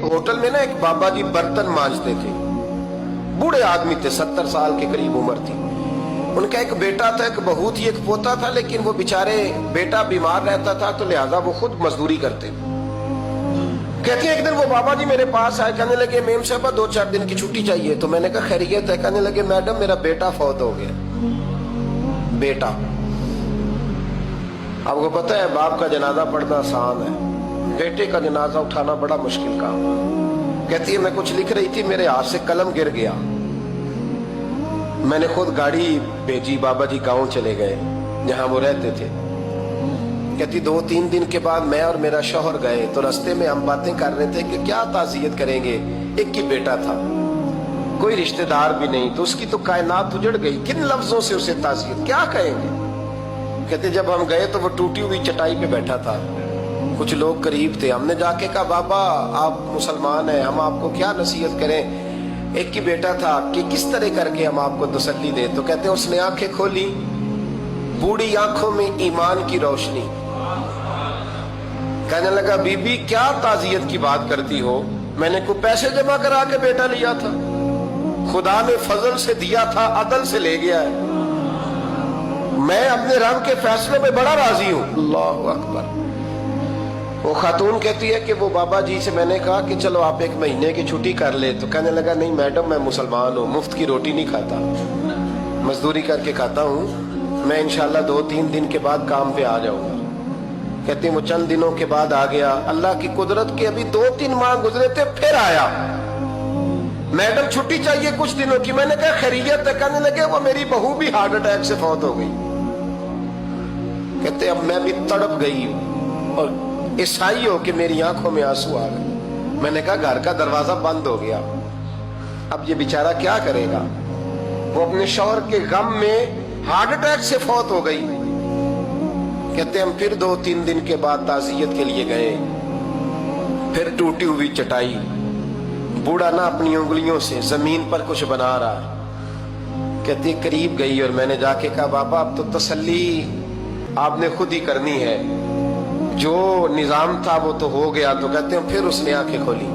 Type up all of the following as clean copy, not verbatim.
Hotel में ना एक बाबा जी बर्तन मांजते थे, बूढ़े आदमी थे, 70 साल के करीब उम्र थी। उनका एक बेटा था, एक बहू थी, एक पोता था, लेकिन वो बेचारे बेटा बीमार रहता था तो लिहाजा वो खुद मजदूरी करते। कहती है एक दिन वो बाबा जी मेरे पास आए, कहने लगे मेम साहबा 2-4 दिन की छुट्टी चाहिए। तो मैंने कहा खैरियत है? कहने लगे मैडम मेरा बेटा फौत हो गया। बेटा, आपको पता है बाप का जनाजा पढ़ना आसान है, बेटे का जनाजा उठाना बड़ा मुश्किल काम। कहती है मैं कुछ लिख रही थी, मेरे हाथ से कलम गिर गया, मैंने खुद गाड़ी भेजी, बाबा जी गांव चले गए जहां वो रहते थे। कहती 2-3 दिन के बाद मैं और मेरा शौहर गए तो रास्ते में हम बातें कर रहे थे कि क्या ताज़ियत करेंगे, एक ही बेटा था, कोई रिश्तेदार भी नहीं, तो उसकी तो कायनात उजड़ गई, किन लफ्जों से उसे ताज़ियत क्या कहेंगे। कहते जब हम गए तो वो टूटी हुई चटाई पे बैठा था, कुछ लोग करीब थे, हमने जाके कहा बाबा आप मुसलमान हैं, हम आपको क्या नसीहत करें, एक ही बेटा था, कि किस तरह करके हम आपको तसल्ली दें। तो कहते उसने आंखें खोली, बूढ़ी आंखों में ईमान की रोशनी, कहने लगा बीबी क्या ताज़ियत की बात करती हो, मैंने कोई पैसे जमा करा के बेटा लिया था, खुदा ने फजल से दिया था, अदल से ले गया है, मैं अपने रब के फैसलों में बड़ा राजी हूं। अल्लाहु अकबर। वो खातून कहती है कि वो बाबा जी से मैंने कहा कि चलो आप 1 महीने की छुट्टी कर ले, तो कहने लगा नहीं मैडम मैं मुसलमान हूँ, मुफ्त की रोटी नहीं खाता, मजदूरी करके खाता हूँ, मैं इंशाल्लाह 2-3 दिन के बाद काम पे आ जाऊंगा। कहती वो चंद दिनों के बाद आ गया, अल्लाह की कुदरत के अभी 2-3 माह गुजरे थे, फिर आया, मैडम छुट्टी चाहिए कुछ दिनों की। मैंने कहा खैरियत है? कहने लगे वो मेरी बहू भी हार्ट अटैक से फौत हो गई। कहते अब मैं भी तड़प गई और ईसाई हो कि मेरी आंखों में आंसू आ गए। मैंने कहा घर का दरवाजा बंद हो गया, अब ये बेचारा क्या करेगा। वो अपने शौहर के गम में हार्ट अटैक से फौत हो गई। कहते हम फिर 2-3 दिन के बाद ताज़ियत के लिए गए, फिर टूटी हुई चटाई, बूढ़ा ना अपनी उंगलियों से जमीन पर कुछ बना रहा है। कहती करीब गई और मैंने जाके कहा बाबा अब तो तसल्ली आपने खुद ही करनी है, जो निजाम था वो तो हो गया। तो कहते हैं फिर उसने आंखें खोली,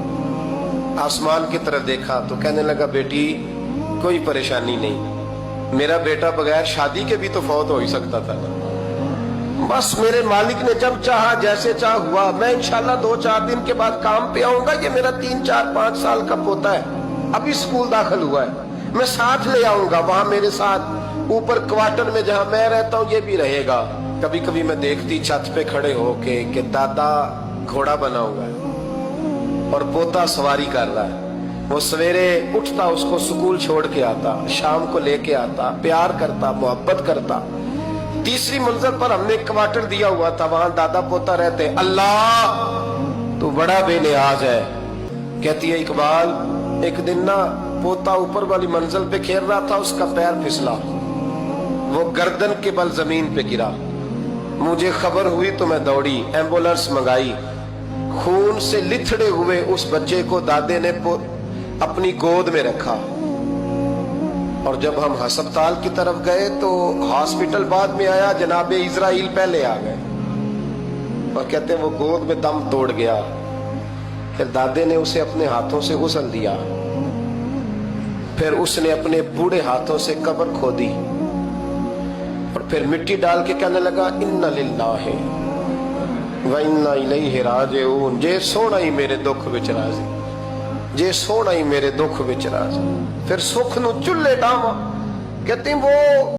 आसमान की तरफ देखा तो कहने लगा बेटी कोई परेशानी नहीं, मेरा बेटा बगैर शादी के भी तो फौत हो ही सकता था ना, बस मेरे मालिक ने जब चाहा जैसे चाह हुआ, मैं इंशाल्लाह 2-4 दिन के बाद काम पे आऊंगा, ये मेरा 3-4-5 साल का पोता है, अभी स्कूल दाखिल हुआ है, मैं साथ ले आऊंगा, वहां मेरे साथ ऊपर क्वार्टर में जहां मैं रहता हूं ये भी रहेगा। कभी कभी मैं देखती छत पे खड़े होके कि दादा घोड़ा बना हुआ है और पोता सवारी कर रहा है, वो सवेरे उठता उसको स्कूल छोड़ के आता, शाम को लेके आता, प्यार करता, मोहब्बत करता। तीसरी मंजिल पर हमने क्वार्टर दिया हुआ था, वहां दादा पोता रहते। अल्लाह तो बड़ा बेनियाज है। कहती है इकबाल एक दिन ना पोता ऊपर वाली मंजिल पे खेल रहा था, उसका पैर फिसला, वो गर्दन के बल जमीन पे गिरा, मुझे खबर हुई तो मैं दौड़ी, एम्बुलेंस मंगाई, खून से लिथड़े हुए उस बच्चे को दादे ने अपनी गोद में रखा। और जब हम अस्पताल की तरफ गए तो हॉस्पिटल बाद में आया, जनाबे इजराइल पहले आ गए और कहते वो गोद में दम तोड़ गया। फिर दादे ने उसे अपने हाथों से गुसल दिया, फिर उसने अपने बूढ़े हाथों से कब्र खोदी और फिर मिट्टी डाल के कहने लगा इन्ना लिल्लाहि व इन्ना इलैहि राजिऊन, जे सोना ही मेरे दुख विच राजी, जे सोना ही मेरे दुख विच राजी। फिर सुख नूं चुल्हे डावा। कहती वो